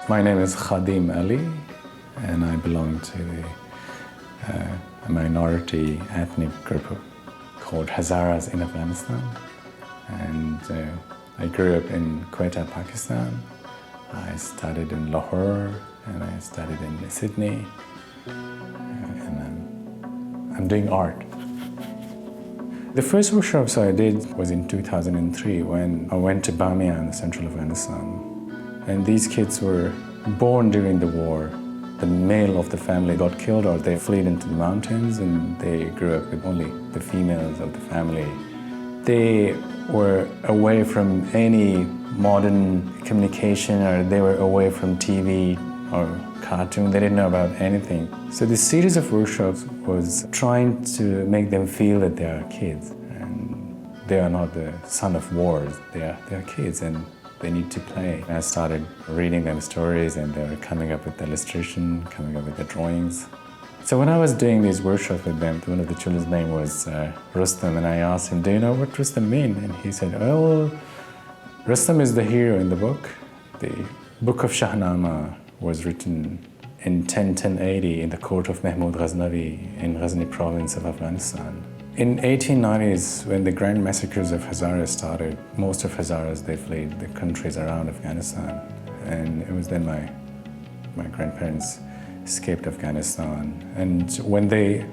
My name is Khadim Ali, and I belong to a minority ethnic group called Hazaras in Afghanistan. And I grew up in Quetta, Pakistan. I studied in Lahore, and I studied in Sydney, and I'm doing art. The first workshops I did was in 2003 when I went to Bamiyan, central Afghanistan. And these kids were born during the war. The male of the family got killed or they fled into the mountains, and they grew up with only the females of the family. They were away from any modern communication, or they were away from TV or cartoon. They didn't know about anything. So this series of workshops was trying to make them feel that they are kids, and they are not the son of wars. They are kids, and they need to play. I started reading them stories, and they were coming up with the illustration, coming up with the drawings. So when I was doing these workshops with them, one of the children's name was Rustam, and I asked him, "Do you know what Rustam means?" And he said, "Well, Rustam is the hero in the book. The book of Shahnama was written in 1080 in the court of Mahmud Ghaznavi in Ghazni province of Afghanistan. In 1890s, when the grand massacres of Hazaras started, most of Hazaras, they fled the countries around Afghanistan. And it was then my grandparents escaped Afghanistan. And when they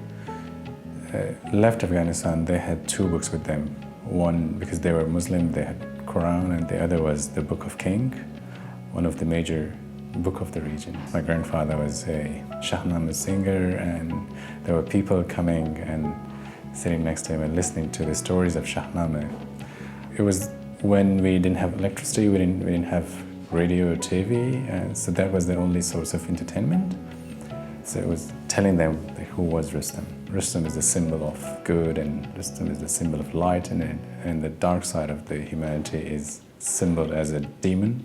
left Afghanistan, they had two books with them. One, because they were Muslim, they had Quran, and the other was the Book of King, one of the major book of the region. My grandfather was a Shahnama singer, and there were people coming and sitting next to him and listening to the stories of Shahnama. It was when we didn't have electricity, we didn't have radio or TV, and so that was the only source of entertainment. So it was telling them who was Rustam. Rustam is the symbol of good, and Rustam is the symbol of light, and the dark side of the humanity is symbolized as a demon,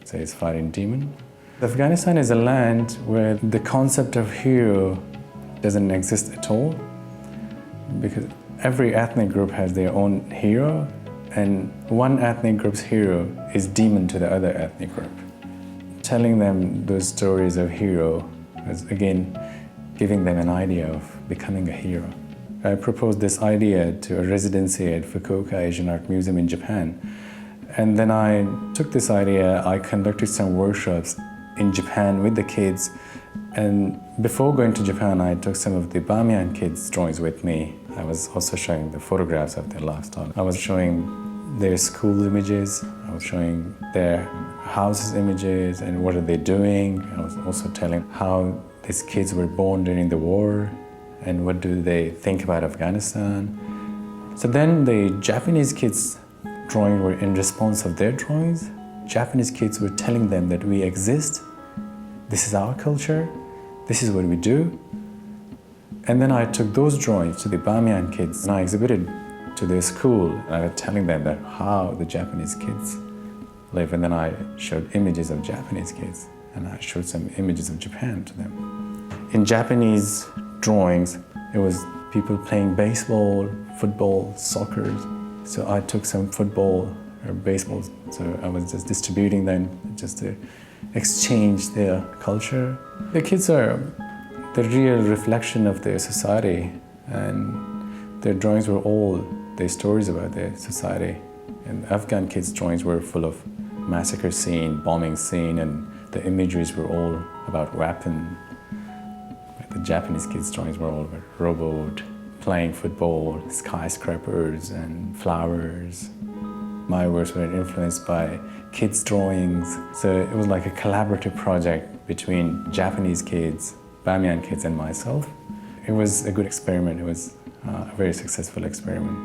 so he's fighting demon. Afghanistan is a land where the concept of hero doesn't exist at all, because every ethnic group has their own hero, and one ethnic group's hero is demon to the other ethnic group. Telling them those stories of hero is, again, giving them an idea of becoming a hero. I proposed this idea to a residency at Fukuoka Asian Art Museum in Japan. And then I took this idea, I conducted some workshops in Japan with the kids. And before going to Japan, I took some of the Bamiyan kids' drawings with me. I was also showing the photographs of their lifestyle. I was showing their school images. I was showing their houses images and what are they doing. I was also telling how these kids were born during the war and what do they think about Afghanistan. So then the Japanese kids' drawings were in response of their drawings. Japanese kids were telling them that we exist. This is our culture, this is what we do. And then I took those drawings to the Bamiyan kids and I exhibited to their school. And I was telling them that how the Japanese kids live. And then I showed images of Japanese kids, and I showed some images of Japan to them. In Japanese drawings, it was people playing baseball, football, soccer. So I took some football or baseball, so I was just distributing them just to exchange their culture. The kids are the real reflection of their society, and their drawings were all their stories about their society. And Afghan kids' drawings were full of massacre scene, bombing scene, and the imageries were all about weapon. The Japanese kids' drawings were all about robot, playing football, skyscrapers, and flowers. My works were influenced by kids' drawings. So it was like a collaborative project between Japanese kids, Bamiyan kids, and myself. It was a good experiment. It was a very successful experiment.